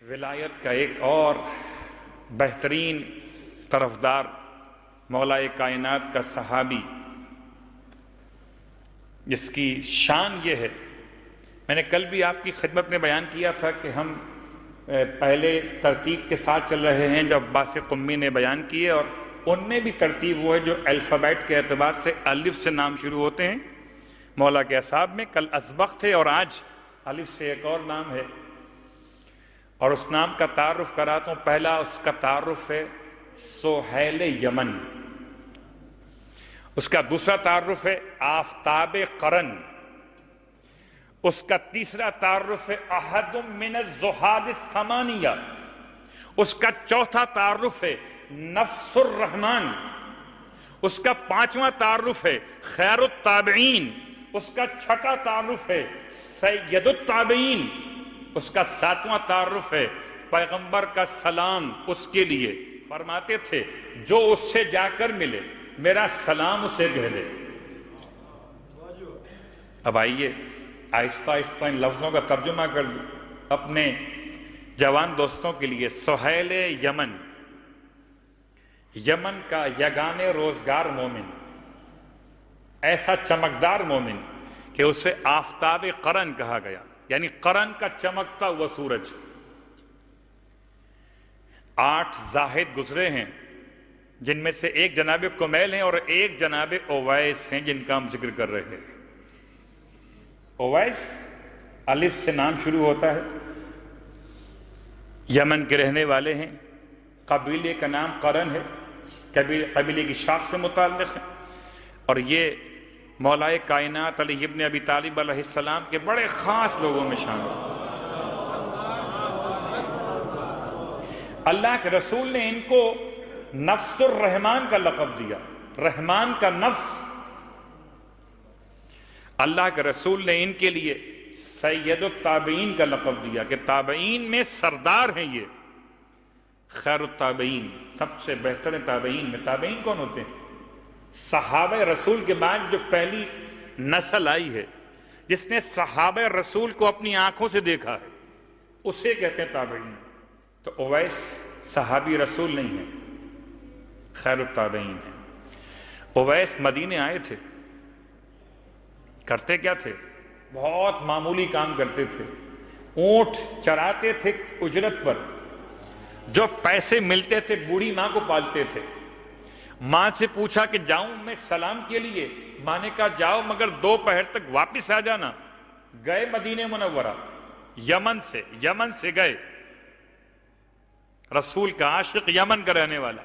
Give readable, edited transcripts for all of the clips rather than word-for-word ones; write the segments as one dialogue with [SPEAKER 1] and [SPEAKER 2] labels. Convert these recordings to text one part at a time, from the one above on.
[SPEAKER 1] ولایت کا ایک اور بہترین طرفدار مولا کائنات کا صحابی، جس کی شان یہ ہے، میں نے کل بھی آپ کی خدمت میں بیان کیا تھا کہ ہم پہلے ترتیب کے ساتھ چل رہے ہیں جو عباس قمی نے بیان کیے، اور ان میں بھی ترتیب وہ ہے جو الفابیٹ کے اعتبار سے الف سے نام شروع ہوتے ہیں۔ مولا کے اصحاب میں کل اسبق تھے اور آج الف سے ایک اور نام ہے، اور اس نام کا تعارف کراتا ہوں۔ پہلا اس کا تعارف ہے سہیل یمن، اس کا دوسرا تعارف ہے آفتاب قرن، اس کا تیسرا تعارف ہے احد من الزہاد الثمانیہ، اس کا چوتھا تعارف ہے نفس الرحمن، اس کا پانچواں تعارف ہے خیر التابعین، اس کا چھٹا تعارف ہے سید التابعین، اس کا ساتواں تعارف ہے پیغمبر کا سلام اس کے لیے۔ فرماتے تھے جو اس سے جا کر ملے میرا سلام اسے کہہ دے۔ اب آئیے آہستہ آہستہ ان لفظوں کا ترجمہ کر دوں اپنے جوان دوستوں کے لیے۔ سہیل یمن، یمن کا یگانے روزگار مومن، ایسا چمکدار مومن کہ اسے آفتاب قرن کہا گیا، یعنی قرن کا چمکتا ہوا سورج۔ 8 زاہد گزرے ہیں، جن میں سے ایک جناب کمیل ہیں اور ایک جناب اویس ہیں جن کا ہم ذکر کر رہے ہیں۔ اویس الف سے نام شروع ہوتا ہے، یمن کے رہنے والے ہیں، قبیلے کا نام قرن ہے، قبیلے کی شاخ سے متعلق ہے، اور یہ مولا کائنات علی ابن ابی طالب علیہ السلام کے بڑے خاص لوگوں میں شامل ہے۔ اللہ کے رسول نے ان کو نفس الرحمن کا لقب دیا، رحمان کا نفس۔ اللہ کے رسول نے ان کے لیے سید التابعین کا لقب دیا کہ تابعین میں سردار ہیں یہ، خیر التابعین، سب سے بہتر تابعین میں۔ تابعین کون ہوتے ہیں؟ صحابہ رسول کے بعد جو پہلی نسل آئی ہے، جس نے صحابہ رسول کو اپنی آنکھوں سے دیکھا ہے، اسے کہتے ہیں تابعین۔ تو اویس صحابی رسول نہیں ہے، خیر التابعین ہے۔ اویس مدینے آئے تھے، کرتے کیا تھے؟ بہت معمولی کام کرتے تھے، اونٹ چراتے تھے اجرت پر، جو پیسے ملتے تھے بوڑھی ماں کو پالتے تھے۔ ماں سے پوچھا کہ جاؤں میں سلام کے لیے؟ ماں نے کہا جاؤ مگر 2 پہر تک واپس آ جانا۔ گئے مدینہ منورہ، یمن سے گئے، رسول کا عاشق، یمن کا رہنے والا،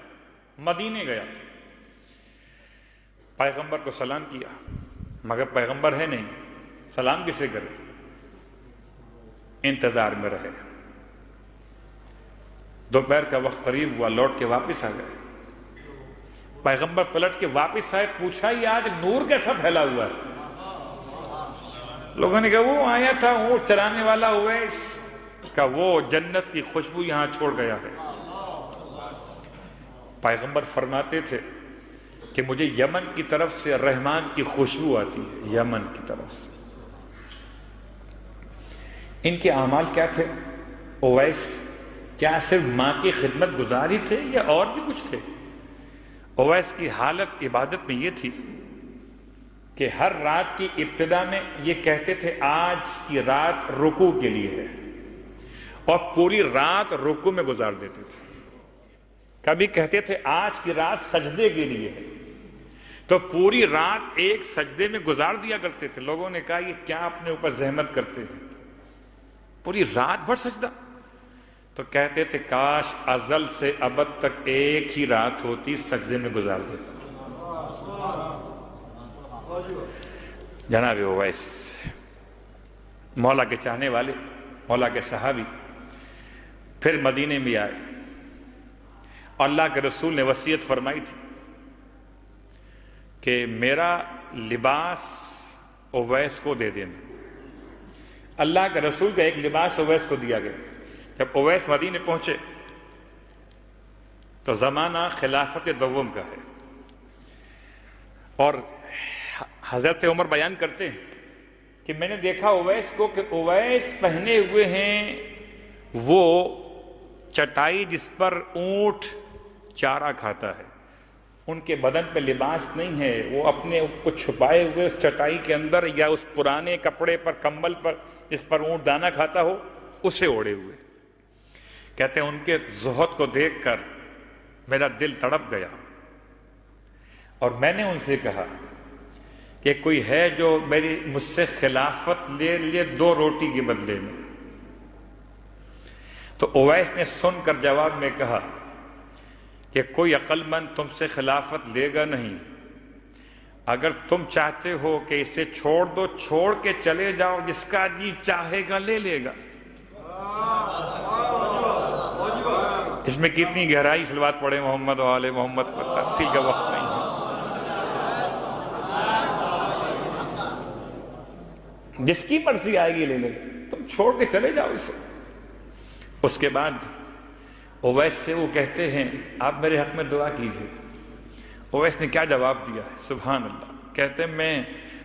[SPEAKER 1] مدینے گیا، پیغمبر کو سلام کیا، مگر پیغمبر ہے نہیں، سلام کسے کرے؟ انتظار میں رہے۔ دوپہر کا وقت قریب ہوا، لوٹ کے واپس آ گئے۔ پیغمبر پلٹ کے واپس آئے، پوچھا یہ آج نور کیسا پھیلا ہوا ہے؟ لوگوں نے کہا وہ آیا تھا اونٹ چرانے والا اویس کا، وہ جنت کی خوشبو یہاں چھوڑ گیا ہے۔ پیغمبر فرماتے تھے کہ مجھے یمن کی طرف سے رحمان کی خوشبو آتی ہے، یمن کی طرف سے۔ ان کے اعمال کیا تھے؟ اویس کیا صرف ماں کی خدمت گزار ہی تھے یا اور بھی کچھ تھے؟ اویس کی حالت عبادت میں یہ تھی کہ ہر رات کی ابتدا میں یہ کہتے تھے آج کی رات رکوع کے لیے ہے، اور پوری رات رکوع میں گزار دیتے تھے۔ کبھی کہتے تھے آج کی رات سجدے کے لیے ہے، تو پوری رات ایک سجدے میں گزار دیا کرتے تھے۔ لوگوں نے کہا یہ کیا اپنے اوپر زحمت کرتے ہیں، پوری رات بھر سجدہ؟ تو کہتے تھے کاش ازل سے ابد تک ایک ہی رات ہوتی، سجدے میں گزار دیتا۔ جناب اویس مولا کے چاہنے والے، مولا کے صحابی، پھر مدینے میں آئے، اللہ کے رسول نے وصیت فرمائی تھی کہ میرا لباس اویس کو دے دینا۔ اللہ کے رسول کا ایک لباس اویس کو دیا گیا۔ جب اویس مدینے پہنچے تو زمانہ خلافت دوم کا ہے، اور حضرت عمر بیان کرتے ہیں کہ میں نے دیکھا اویس کو کہ اویس پہنے ہوئے ہیں وہ چٹائی جس پر اونٹ چارہ کھاتا ہے، ان کے بدن پہ لباس نہیں ہے، وہ اپنے کو چھپائے ہوئے اس چٹائی کے اندر یا اس پرانے کپڑے پر، کمبل پر جس پر اونٹ دانہ کھاتا ہو، اسے اوڑھے ہوئے۔ کہتے ہیں ان کے زہد کو دیکھ کر میرا دل تڑپ گیا، اور میں نے ان سے کہا کہ کوئی ہے جو مجھ سے خلافت لے لیے 2 روٹی کے بدلے میں؟ تو اویس نے سن کر جواب میں کہا کہ کوئی عقل مند تم سے خلافت لے گا نہیں، اگر تم چاہتے ہو کہ اسے چھوڑ دو، چھوڑ کے چلے جاؤ، جس کا جی چاہے گا لے لے گا۔ اس میں کتنی گہرائی صلوات پڑھے محمد و آل محمد پر، تفصیل کا وقت نہیں ہے۔ جس کی مرضی آئے گی لے لے، تم چھوڑ کے چلے جاؤ اسے۔ اس کے بعد اویس سے وہ کہتے ہیں آپ میرے حق میں دعا کیجئے۔ اویس نے کیا جواب دیا ہے؟ سبحان اللہ، کہتے ہیں میں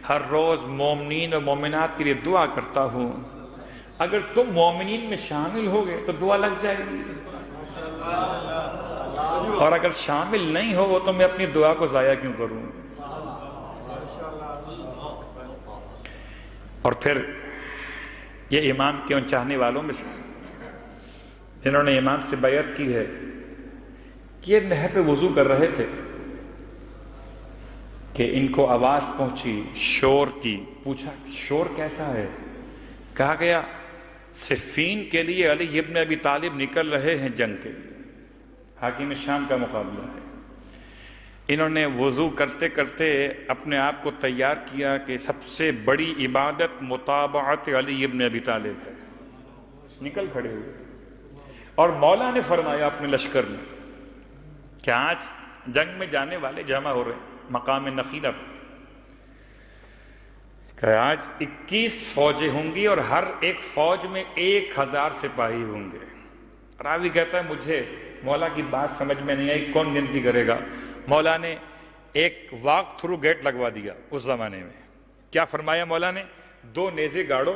[SPEAKER 1] ہر روز مومنین و مومنات کے لیے دعا کرتا ہوں، اگر تم مومنین میں شامل ہوگے تو دعا لگ جائے گی، اور اگر شامل نہیں ہو تو میں اپنی دعا کو ضائع کیوں کروں؟ اور پھر یہ امام کے ان چاہنے والوں میں سے جنہوں نے امام سے بیعت کی ہے کہ یہ نہر پہ وضو کر رہے تھے کہ ان کو آواز پہنچی شور کی۔ پوچھا شور کیسا ہے؟ کہا گیا صفین کے لیے علی ابن ابی طالب نکل رہے ہیں جنگ کے لیے، حاکم شام کا مقابلہ ہے۔ انہوں نے وضو کرتے کرتے اپنے آپ کو تیار کیا کہ سب سے بڑی عبادت متابعت علی ابن ابی طالب ہے، نکل کھڑے ہوئے، اور مولا نے فرمایا اپنے لشکر میں کہ آج جنگ میں جانے والے جمع ہو رہے ہیں مقام نخیلہ پر، کہ آج 21 فوجیں ہوں گی اور ہر ایک فوج میں 1000 سپاہی ہوں گے۔ راوی کہتا ہے مجھے مولا کی بات سمجھ میں نہیں آئی، کون گنتی کرے گا؟ مولا نے ایک واک تھرو گیٹ لگوا دیا اس زمانے میں۔ کیا فرمایا مولا نے؟ 2 نیزے گاڑو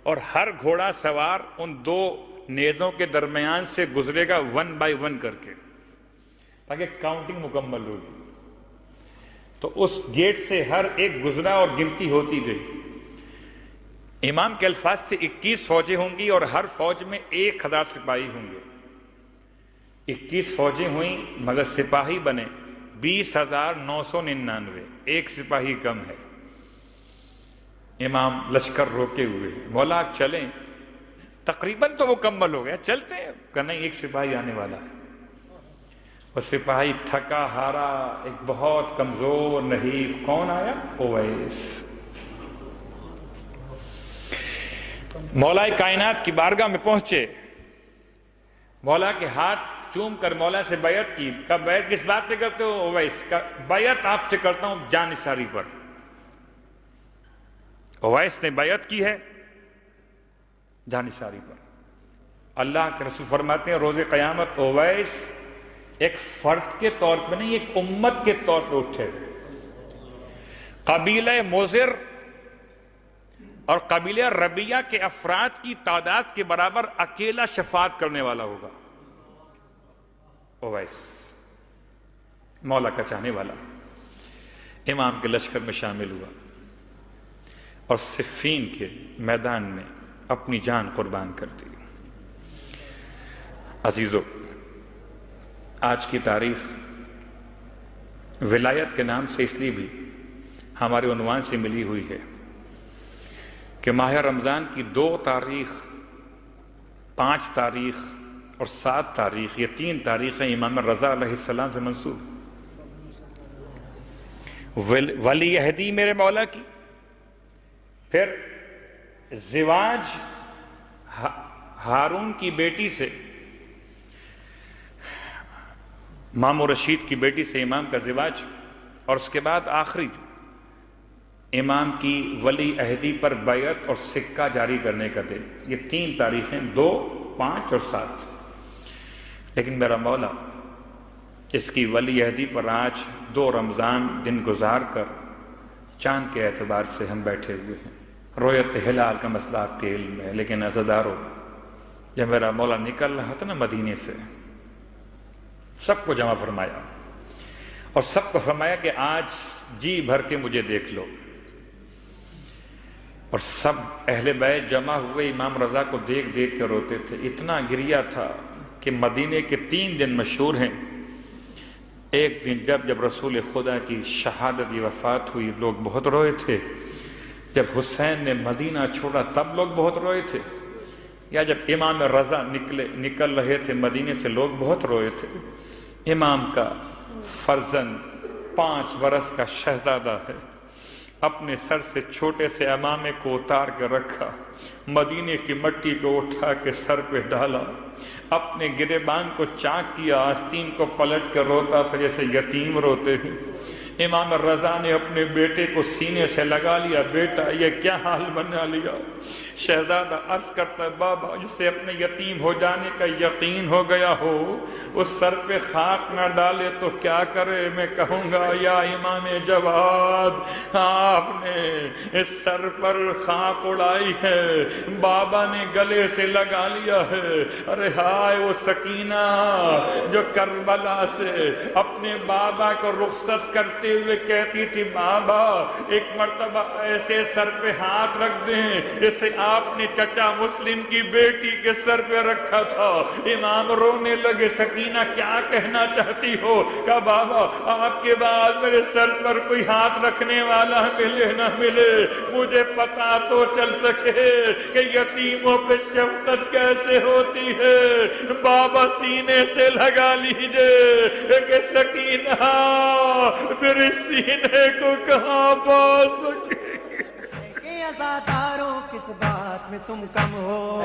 [SPEAKER 1] اور ہر گھوڑا سوار ان 2 نیزوں کے درمیان سے گزرے گا 1 بائی 1 کر کے، تاکہ کاؤنٹنگ مکمل ہوگی۔ تو اس گیٹ سے ہر ایک گزرا اور گنتی ہوتی گئی۔ امام کے الفاظ سے 21 فوجیں ہوں گی اور ہر فوج میں 1000 سپاہی ہوں گے۔ 21 فوجیں ہوئیں مگر سپاہی بنے 20,999، ایک سپاہی کم ہے۔ امام لشکر روکے ہوئے، مولا چلیں، تقریباً تو وہ کمل ہو گیا، چلتے ہیں، کہ نہیں ایک سپاہی آنے والا ہے۔ وہ سپاہی تھکا ہارا، ایک بہت کمزور نحیف، کون آیا؟ اویس۔ مولا کائنات کی بارگاہ میں پہنچے، مولا کے ہاتھ چوم کر مولا سے بیعت کی۔ کہا بیعت کس بات پہ کرتے ہو؟ اویس کا بیعت آپ سے کرتا ہوں جان نثاری پر۔ اویس نے بیعت کی ہے جان نثاری پر۔ اللہ کے رسول فرماتے ہیں روز قیامت اویس ایک فرد کے طور پہ نہیں، ایک امت کے طور پہ اٹھے، قبیلہ مضر اور قبیلہ ربیہ کے افراد کی تعداد کے برابر اکیلا شفاعت کرنے والا ہوگا۔ اویس مولا کا چاہنے والا امام کے لشکر میں شامل ہوا اور صفین کے میدان میں اپنی جان قربان کر دی۔ عزیزو، آج کی تاریخ ولایت کے نام سے اس لیے بھی ہمارے عنوان سے ملی ہوئی ہے کہ ماہ رمضان کی 2 تاریخ، 5 تاریخ اور 7 تاریخ، یہ 3 تاریخیں امام رضا علیہ السلام سے منسوب، ولی عہدی میرے مولا کی، پھر زواج ہارون کی بیٹی سے، مامو رشید کی بیٹی سے امام کا زواج، اور اس کے بعد آخری امام کی ولی عہدی پر بیعت اور سکہ جاری کرنے کا دن۔ یہ 3 تاریخیں، 2، 5 اور 7۔ لیکن میرا مولا اس کی ولی عہدی پر آج 2 رمضان دن گزار کر چاند کے اعتبار سے ہم بیٹھے ہوئے ہیں۔ رویت ہلال کا مسئلہ آپ کے علم میں ہے، لیکن عزادارو جب میرا مولا نکل رہا تھا نا مدینے سے، سب کو جمع فرمایا اور سب کو فرمایا کہ آج جی بھر کے مجھے دیکھ لو، اور سب اہل بیت جمع ہوئے امام رضا کو دیکھ دیکھ کر روتے تھے۔ اتنا گریا تھا کہ مدینے کے 3 دن مشہور ہیں۔ ایک دن جب رسول خدا کی شہادت کی وفات ہوئی لوگ بہت روئے تھے، جب حسین نے مدینہ چھوڑا تب لوگ بہت روئے تھے، یا جب امام رضا نکل رہے تھے مدینے سے لوگ بہت روئے تھے۔ امام کا فرزند 5 برس کا شہزادہ ہے، اپنے سر سے چھوٹے سے امامے کو اتار کے رکھا، مدینے کی مٹی کو اٹھا کے سر پہ ڈالا، اپنے گریبان کو چاک کیا، آستین کو پلٹ کر روتا تھا جیسے یتیم روتے ہیں۔ امام رضا نے اپنے بیٹے کو سینے سے لگا لیا، بیٹا یہ کیا حال بنا لیا؟ شہزادہ عرض کرتا ہے بابا جسے اپنے یتیم ہو جانے کا یقین ہو گیا ہو اس سر پہ خاک نہ ڈالے تو کیا کرے؟ میں کہوں گا یا امام جواد آپ نے اس سر پر خاک اڑائی ہے، بابا نے گلے سے لگا لیا ہے۔ ارے ہائے وہ سکینہ جو کربلا سے اپنے بابا کو رخصت کرتے ہوئے کہتی تھی بابا ایک مرتبہ ایسے سر پہ ہاتھ رکھ دیں جیسے آپ نے چچا مسلم کی بیٹی کے سر پہ رکھا تھا۔ امام رونے لگے، سکینہ کیا کہنا چاہتی ہو؟ کہا بابا آپ کے بعد میرے سر پر کوئی ہاتھ رکھنے والا ملے نہ ملے، مجھے پتا تو چل سکے کہ یتیموں پہ شفقت کیسے ہوتی ہے۔ بابا سینے سے لگا لیجئے کہ سکینہ پھر اس سینے کو کہاں پا سکے؟
[SPEAKER 2] کہ عزاداروں کس بات میں تم کم ہو،